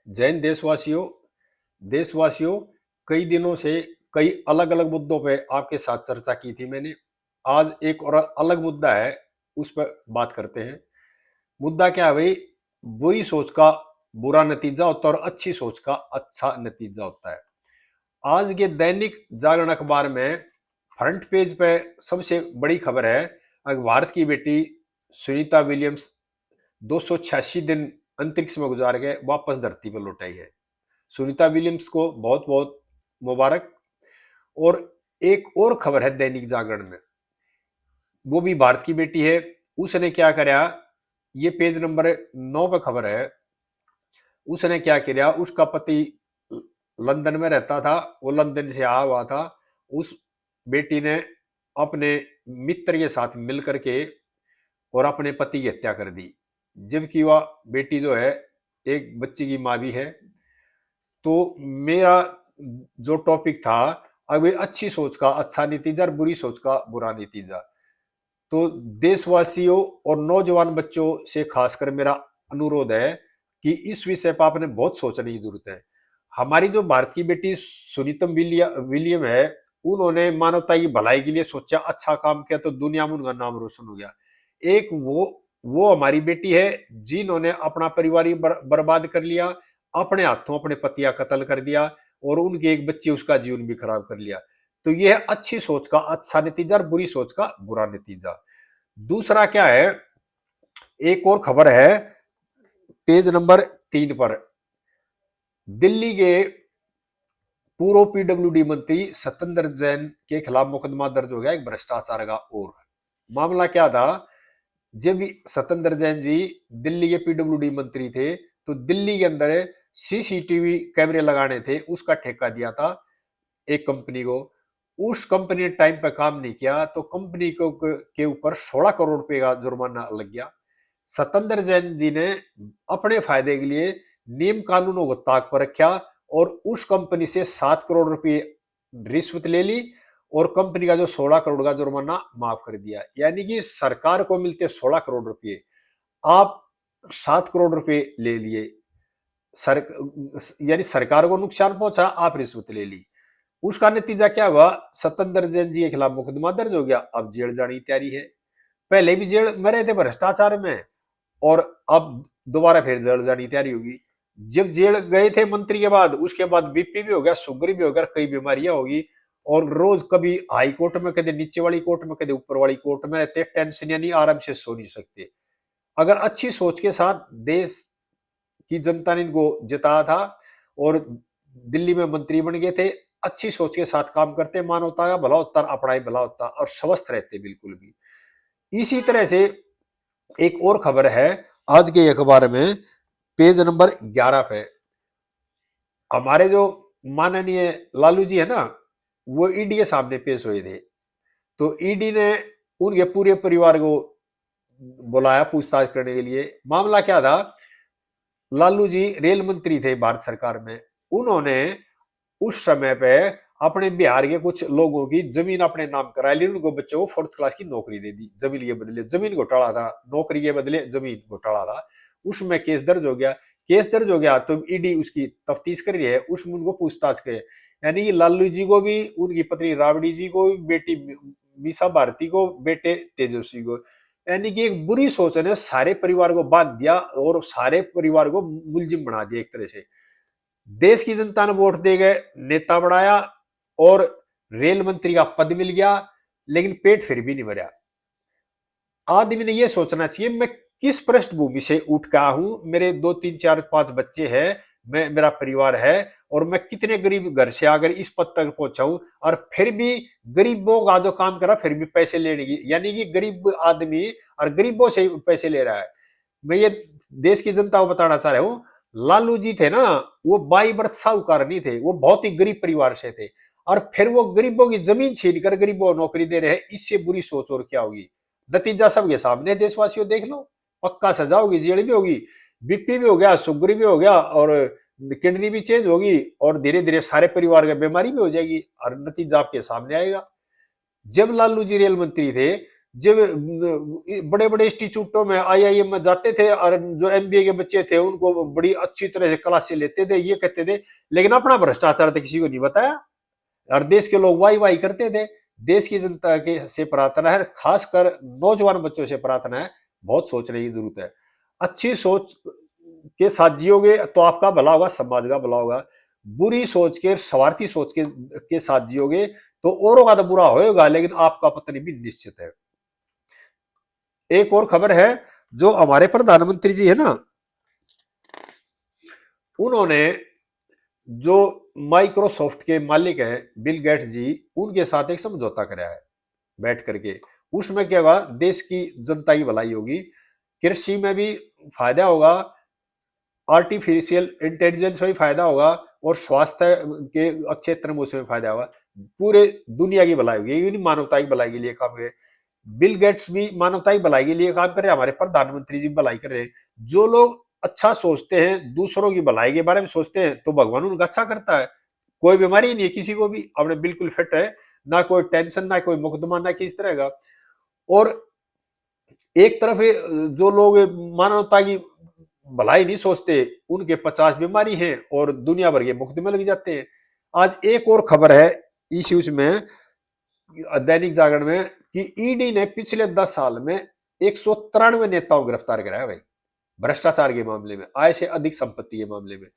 जय हिंद देशवासियों। देशवासियों, कई दिनों से कई अलग अलग मुद्दों पे आपके साथ चर्चा की थी मैंने। आज एक और अलग मुद्दा है, उस पर बात करते हैं। मुद्दा क्या है भाई? बुरी सोच का बुरा नतीजा होता है और अच्छी सोच का अच्छा नतीजा होता है। आज के दैनिक जागरण अखबार में फ्रंट पेज पे सबसे बड़ी खबर है, भारत की बेटी सुनीता विलियम्स 286 दिन अंतरिक्ष में गुजार गए, वापस धरती पर लौट आई है। सुनीता विलियम्स को बहुत बहुत मुबारक। और एक और खबर है दैनिक जागरण में, वो भी भारत की बेटी है। उसने क्या कराया, ये पेज नंबर 9 पे खबर है। उसने क्या किया, उसका पति लंदन में रहता था, वो लंदन से आया हुआ था। उस बेटी ने अपने मित्र के साथ मिल करके और अपने पति की हत्या कर दी, जबकि वह बेटी जो है एक बच्चे की माँ भी है। तो मेरा जो टॉपिक था, अभी अच्छी सोच का अच्छा नतीजा और बुरी सोच का बुरा नतीजा। तो देशवासियों और नौजवान बच्चों से खासकर मेरा अनुरोध है कि इस विषय पर आपने बहुत सोचने की जरूरत है। हमारी जो भारत की बेटी सुनीतम विलियम है, उन्होंने मानवता की भलाई के लिए सोचा, अच्छा काम किया, तो दुनिया में उनका नाम रोशन हो गया। एक वो हमारी बेटी है जिन्होंने अपना परिवार ही बर्बाद कर लिया, अपने हाथों अपने पति का कत्ल कर दिया और उनके एक बच्चे उसका जीवन भी खराब कर लिया। तो यह है अच्छी सोच का अच्छा नतीजा और बुरी सोच का बुरा नतीजा। दूसरा क्या है, एक और खबर है पेज नंबर 3 पर। दिल्ली के पूर्व पीडब्ल्यूडी मंत्री सत्येंद्र जैन के खिलाफ मुकदमा दर्ज हो गया, एक भ्रष्टाचार का। और मामला क्या था, जब सत्येंद्र जैन जी दिल्ली के पीडब्ल्यूडी मंत्री थे, तो दिल्ली के अंदर सीसीटीवी कैमरे लगाने थे, उसका ठेका दिया था एक कंपनी को। उस कंपनी ने टाइम पर काम नहीं किया, तो कंपनी को के ऊपर 16 करोड़ रुपए का जुर्माना लग गया। सत्येंद्र जैन जी ने अपने फायदे के लिए नियम कानूनों को ताक पर रखा और उस कंपनी से 7 करोड़ रुपए रिश्वत ले ली और कंपनी का जो 16 करोड़ का जुर्माना माफ कर दिया। यानी कि सरकार को मिलते 16 करोड़ रुपए, आप 7 करोड़ रुपए ले लिए। सर यानी सरकार को नुकसान पहुंचा, आप रिश्वत ले ली। उसका नतीजा क्या हुआ, सत्येंद्र जैन जी के खिलाफ मुकदमा दर्ज हो गया, अब जेल जाने की तैयारी है। पहले भी जेल में रहे थे भ्रष्टाचार में, और अब दोबारा फिर जेल जाने की तैयारी होगी। जब जेल गए थे मंत्री के बाद, उसके बाद बीपी भी हो गया, शुगर भी हो गया, कई बीमारियां होगी। और रोज कभी हाई कोर्ट में, कभी नीचे वाली कोर्ट में, कभी ऊपर वाली कोर्ट में रहते, टेंशन यानी आराम से सो नहीं सकते। अगर अच्छी सोच के साथ देश की जनता ने इनको जिताया था और दिल्ली में मंत्री बन गए थे, अच्छी सोच के साथ काम करते, मानवता का भला होता, अपना ही भला होता और स्वस्थ रहते बिल्कुल भी। इसी तरह से एक और खबर है आज के अखबार में पेज नंबर 11 पे। हमारे जो माननीय लालू जी है ना, वो ईडी के सामने पेश हुए थे। तो ईडी ने उनके पूरे परिवार को बुलाया पूछताछ करने के लिए। मामला क्या था, लालू जी रेल मंत्री थे भारत सरकार में। उन्होंने उस समय पे अपने बिहार के कुछ लोगों की जमीन अपने नाम करा ली, उनको बच्चों को 4th क्लास की नौकरी दे दी। जमीन के बदले जमीन घोटाला था, नौकरी के बदले जमीन घोटाला था। उसमें केस दर्ज हो गया। केस दर्ज हो गया तो ईडी उसकी तफ्तीश कर रही है, उसमें उनको पूछताछ करे। यानी कि लालू जी को भी, उनकी पत्नी राबड़ी जी को भी, बेटी मीसा भारती को, बेटे तेजस्वी को, यानी कि एक बुरी सोच ने सारे परिवार को बांध दिया और सारे परिवार को मुलजिम बना दिया एक तरह से। देश की जनता ने वोट दे गए, नेता बढ़ाया और रेल मंत्री का पद मिल गया, लेकिन पेट फिर भी नहीं भरा। आदमी ने यह सोचना चाहिए, मैं किस पृष्ठभूमि से उठ का हूं, मेरे 2 3 4 5 बच्चे हैं, मैं, मेरा परिवार है, और मैं कितने गरीब घर से आकर इस पद तक पहुंचा हूं, और फिर भी गरीबों का जो काम करा फिर भी पैसे लेने की, यानी कि गरीब आदमी और गरीबों से पैसे ले रहा है। मैं ये देश की जनता को बताना चाह रहा हूं, लालू जी थे ना, वो बाई बर्थ साहूकार नहीं थे, वो बहुत ही गरीब परिवार से थे, और फिर वो गरीबों की जमीन छीन कर गरीबों को नौकरी दे रहे हैं। इससे बुरी सोच और क्या होगी? नतीजा सबके सामने, देशवासियों देख लो। पक्का सजा होगी, जेल भी होगी, बीपी भी हो गया, शुगर भी हो गया, और किडनी भी चेंज होगी, और धीरे धीरे सारे परिवार की बीमारी भी हो जाएगी, और नतीजा आपके सामने आएगा। जब लालू जी रेल मंत्री थे, जब बड़े बड़े इंस्टीट्यूटों में आईआईएम में जाते थे और जो एमबीए के बच्चे थे उनको बड़ी अच्छी तरह से क्लासें लेते थे, ये कहते थे, लेकिन अपना भ्रष्टाचार तो किसी को नहीं बताया। और देश के लोग वाही वाही करते थे। देश की जनता के से प्रार्थना है, खासकर नौजवान बच्चों से प्रार्थना है, बहुत सोचने की जरूरत है। अच्छी सोच के साथ जियोगे तो आपका भला होगा, समाज का भला होगा। बुरी सोच के, स्वार्थी सोच के साथ जियोगे तो औरों का तो बुरा होएगा, लेकिन आपका पतन भी निश्चित है। एक और खबर है, जो हमारे प्रधानमंत्री जी है ना, उन्होंने जो माइक्रोसॉफ्ट के मालिक हैं बिल गेट्स जी, उनके साथ एक समझौता कराया है बैठ करके। उसमें क्या होगा, देश की जनता की भलाई होगी, कृषि में भी फायदा होगा, आर्टिफिशियल इंटेलिजेंस में भी फायदा होगा, और स्वास्थ्य के क्षेत्र में उसमें फायदा होगा। पूरे दुनिया की भलाई होगी, ये मानवता की भलाई के लिए काम करे। बिल गेट्स भी मानवता की भलाई के लिए काम कर रहे हैं, हमारे प्रधानमंत्री जी भलाई कर रहे हैं। जो लोग अच्छा सोचते हैं, दूसरों की भलाई के बारे में सोचते हैं, तो भगवान उनका अच्छा करता है। कोई बीमारी नहीं है किसी को भी, अपने बिल्कुल फिट है, ना कोई टेंशन, ना कोई मुकदमा, ना किस तरह का। और एक तरफ जो लोग मानवता की भलाई नहीं सोचते, उनके 50 बीमारी हैं और दुनिया भर के मुकदमे लग जाते हैं। आज एक और खबर है इस न्यूज में, दैनिक जागरण में, कि ईडी ने पिछले 10 साल में 193 नेताओं को गिरफ्तार कराया भाई, भ्रष्टाचार के मामले में, आय से अधिक संपत्ति के मामले में।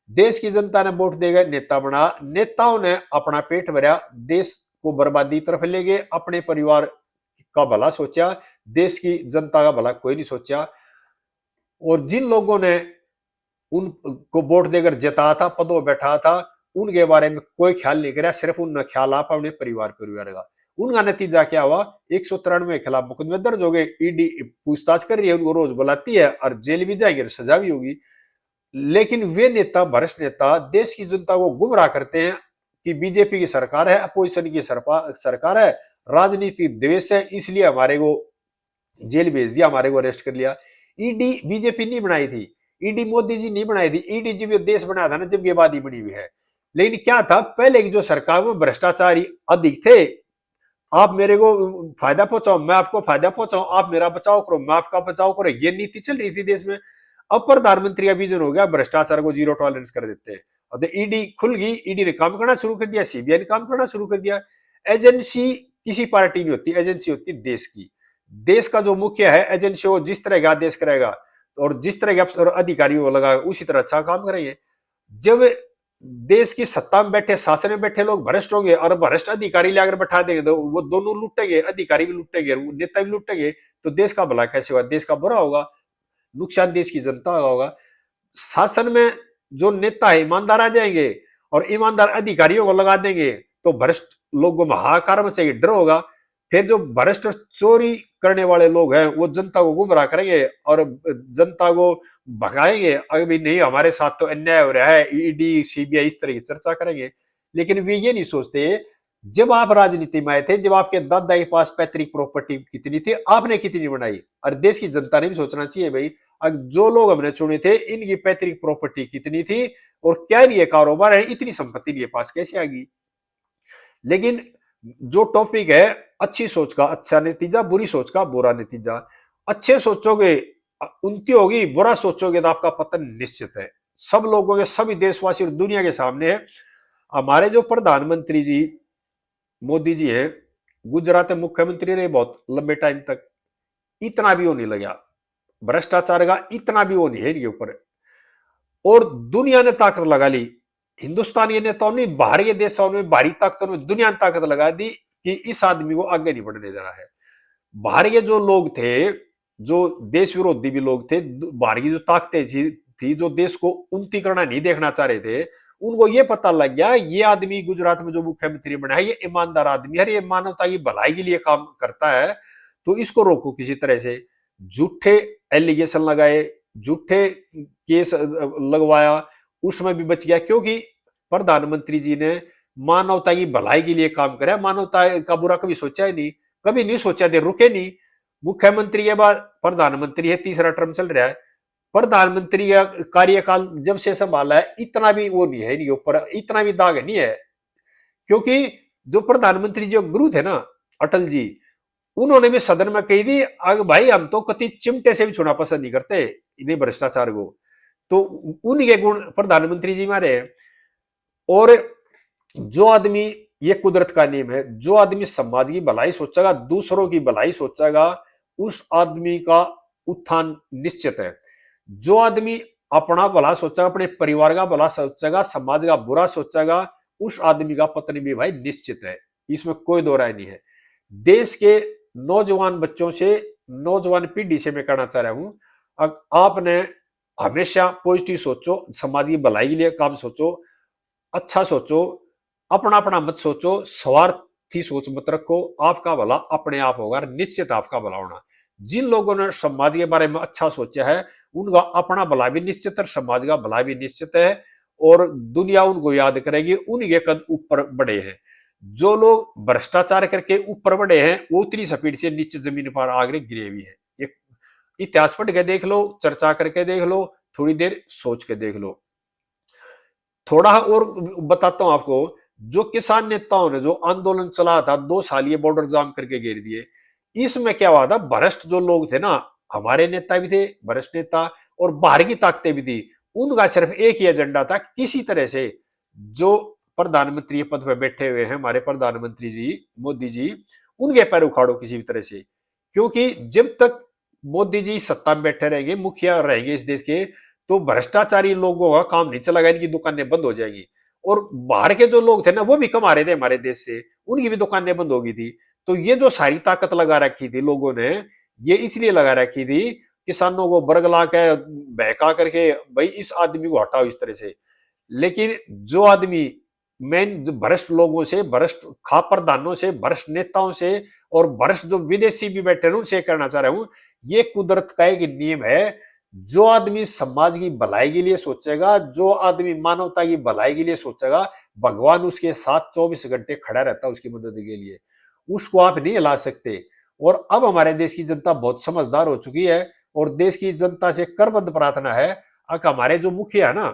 देश की जनता ने वोट देकर नेता बना, नेताओं ने अपना पेट भरा, देश को बर्बादी की तरफ ले गए, अपने परिवार का भला सोचा, देश की जनता का भला कोई नहीं सोचा। और जिन लोगों ने उनको वोट देकर जिताया था, पदों में बैठा था, उनके बारे में कोई ख्याल नहीं करा, सिर्फ उनने ख्याल आप अपने परिवार का। उनका नतीजा क्या हुआ, 193 के खिलाफ मुकदमे दर्ज हो गए, ईडी पूछताछ कर रही है, उनको रोज बुलाती है, और जेल भी जाएंगे, सजा भी होगी। लेकिन वे नेता, भ्रष्ट नेता, देश की जनता को गुमराह करते हैं कि बीजेपी की सरकार है, अपोजिशन की सरकार है, राजनीतिक द्वेष है, इसलिए हमारे को जेल भेज दिया, हमारे को अरेस्ट कर लिया। ईडी बीजेपी नहीं बनाई थी, ईडी मोदी जी नहीं बनाई थी, ईडी जब ये देश बनाया था ना, जब ये बात ही बनी हुई है। लेकिन क्या था, पहले की जो सरकार में भ्रष्टाचारी अधिक थे, आप मेरे को फायदा पहुंचाओ, मैं आपको फायदा पहुंचाऊं, आप मेरा बचाव करो, मैं आपका बचाव करो, ये नीति चल रही थी देश में। अब प्रधानमंत्री का विजन हो गया, भ्रष्टाचार को जीरो टॉलरेंस कर देते हैं। और ईडी खुल गई, ईडी ने काम करना शुरू कर दिया, सीबीआई ने काम करना शुरू कर दिया। एजेंसी किसी पार्टी नहीं होती, एजेंसी होती देश की। देश का जो मुख्य है एजेंसी, वो जिस तरह का आदेश करेगा और जिस तरह के अफसर अधिकारियों को लगा, उसी तरह अच्छा काम करेंगे। जब देश की सत्ता में बैठे, शासन में बैठे लोग भ्रष्ट होंगे और भ्रष्ट अधिकारी लाकर बैठा देंगे, तो वो दोनों लूटेंगे, अधिकारी भी लूटेंगे, नेता भी लूटेंगे, तो देश का भला कैसे होगा, देश का बुरा होगा, नुकसान देश की जनता का होगा। शासन में जो नेता है ईमानदार आ जाएंगे और ईमानदार अधिकारियों को लगा देंगे, तो भ्रष्ट लोगों में हाहाकार मचेगी, डर होगा। फिर जो भ्रष्ट चोरी करने वाले लोग हैं, वो जनता को गुमराह करेंगे और जनता को भगाएंगे, अभी नहीं हमारे साथ तो अन्याय हो रहा है, ईडी सीबीआई इस तरह की चर्चा करेंगे। लेकिन वे ये नहीं सोचते, जब आप राजनीति में आए थे, जब आपके दादा के पास पैतृक प्रॉपर्टी कितनी थी, आपने कितनी बनाई, और देश की जनता ने भी सोचना चाहिए भाई, जो लोग हमने चुने थे, इनकी पैतृक प्रॉपर्टी कितनी थी और क्या ये कारोबार है, इतनी संपत्ति इनके पास कैसे आ गई। लेकिन जो टॉपिक है, अच्छी सोच का अच्छा नतीजा, बुरी सोच का बुरा नतीजा। अच्छे सोचोगे उन्नति होगी, बुरा सोचोगे तो आपका पतन निश्चित है। सब लोगों के, सभी देशवासी और दुनिया के सामने है। हमारे जो प्रधानमंत्री जी मोदी जी हैं, गुजरात में मुख्यमंत्री रहे बहुत लंबे टाइम तक, इतना भी वो नहीं लगा भ्रष्टाचार का, इतना भी वो नहीं है इनके ऊपर। और दुनिया ने ताकत लगा ली, हिंदुस्तानी नेताओं ने, बाहर के देशों में, बाहरी ताकतों में दुनिया ने ताकत लगा दी कि इस आदमी को आगे नहीं बढ़ने देना है। बाहर के जो लोग थे, जो देश विरोधी भी लोग थे, बाहर की जो ताकतें थी जो देश को उन्नति करना नहीं देखना चाह रहे थे, उनको ये पता लग गया, ये आदमी गुजरात में जो मुख्यमंत्री बना है, ये ईमानदार आदमी है, ये मानवता की भलाई के लिए काम करता है, तो इसको रोको किसी तरह से। झूठे एलिगेशन लगाए, झूठे केस लगवाया, उसमें भी बच गया, क्योंकि प्रधानमंत्री जी ने मानवता की भलाई के लिए काम करा, मानवता का बुरा कभी सोचा ही नहीं, कभी नहीं सोचा थे, रुके नहीं। मुख्यमंत्री के बाद प्रधानमंत्री है, तीसरा टर्म चल रहा है। प्रधानमंत्री का कार्यकाल जब से संभाला है, इतना भी वो नहीं है इनके ऊपर, इतना भी दाग नहीं है, क्योंकि जो प्रधानमंत्री जो गुरु थे ना, अटल जी, उन्होंने भी सदन में कही थी, अगर भाई हम तो कति चिमटे से भी छूना पसंद नहीं करते इन्हें भ्रष्टाचार को। तो उनके गुण प्रधानमंत्री जी मारे हैं। और जो आदमी, ये कुदरत का नियम है, जो आदमी समाज की भलाई सोचेगा, दूसरों की भलाई सोचेगा, उस आदमी का उत्थान निश्चित है। जो आदमी अपना भला सोचेगा, अपने परिवार का भला सोचेगा, समाज का बुरा सोचेगा, उस आदमी का पतन भी भाई निश्चित है। इसमें कोई दो राय नहीं है। देश के नौजवान बच्चों से, नौजवान पीढ़ी से मैं कहना चाह रहा हूं, आपने हमेशा पॉजिटिव सोचो, समाज की भलाई के लिए काम सोचो, अच्छा सोचो, अपना अपना मत सोचो, स्वार्थी सोच मत रखो। आपका भला अपने आप होगा, निश्चित आपका भला होना। जिन लोगों ने समाज के बारे में अच्छा सोचा है, उनका अपना भला भी निश्चित है, समाज का भला भी निश्चित है, और दुनिया उनको याद करेगी, उनके कद ऊपर बढ़े हैं। जो लोग भ्रष्टाचार करके ऊपर बढ़े हैं, वो उतनी स्पीड से नीचे जमीन पर आगे गिरे भी है। ये इतिहास पढ़ के देख लो, चर्चा करके देख लो, थोड़ी देर सोच के देख लो। थोड़ा और बताता हूं आपको। जो किसान नेताओं ने जो आंदोलन चलाया था, 2 साल ये बॉर्डर जाम करके घेर दिए, इसमें क्या हुआ था, भ्रष्ट जो लोग थे ना, हमारे नेता भी थे भ्रष्ट नेता, और बाहर की ताकतें भी थी। उनका सिर्फ एक ही एजेंडा था, किसी तरह से जो प्रधानमंत्री पद पर बैठे हुए हैं हमारे प्रधानमंत्री जी मोदी जी, उनके पैर उखाड़ो किसी भी तरह से। क्योंकि जब तक मोदी जी सत्ता में बैठे रहेंगे, मुखिया रहेंगे इस देश के, तो भ्रष्टाचारी लोगों का काम नहीं चलेगा, इनकी दुकानें बंद हो जाएंगी। और बाहर के जो लोग थे ना, वो भी कमा रहे थे हमारे देश से, उनकी भी दुकानें बंद हो गई थी। तो ये जो सारी ताकत लगा रखी थी लोगों ने, ये इसलिए लगा रखी थी, किसानों को बरगला के बहका करके, भाई इस आदमी को हटाओ इस तरह से। लेकिन जो आदमी मेन भ्रष्ट लोगों से, भ्रष्ट खा प्रधानों से, भ्रष्ट नेताओं से, और भ्रष्ट जो विदेशी भी बैठे हैं उनसे करना चाह रहा हूं, ये कुदरत का एक नियम है। जो आदमी समाज की भलाई के लिए सोचेगा, जो आदमी मानवता की भलाई के लिए सोचेगा, भगवान उसके साथ 24 घंटे खड़ा रहता है उसकी मदद के लिए। उसको आप नहीं हिला सकते। और अब हमारे देश की जनता बहुत समझदार हो चुकी है, और देश की जनता से करबद्ध प्रार्थना है, अब हमारे जो मुखिया है ना,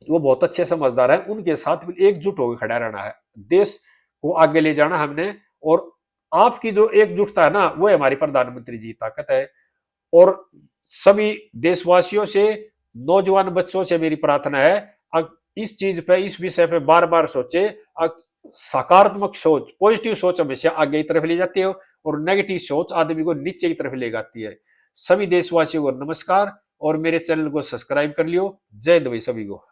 वो बहुत अच्छे समझदार है, उनके साथ एकजुट होकर खड़ा रहना है, देश को आगे ले जाना हमने। और आपकी जो एकजुटता है ना, वो हमारी प्रधानमंत्री जी ताकत है। और सभी देशवासियों से, नौजवान बच्चों से मेरी प्रार्थना है, इस चीज पे, इस विषय पे बार बार सोचे। सकारात्मक सोच, पॉजिटिव सोच हमेशा आगे की तरफ ले जाती है, और नेगेटिव सोच आदमी को नीचे की तरफ ले जाती है। सभी देशवासियों को नमस्कार, और मेरे चैनल को सब्सक्राइब कर लियो। जय हिंद भाई सभी को।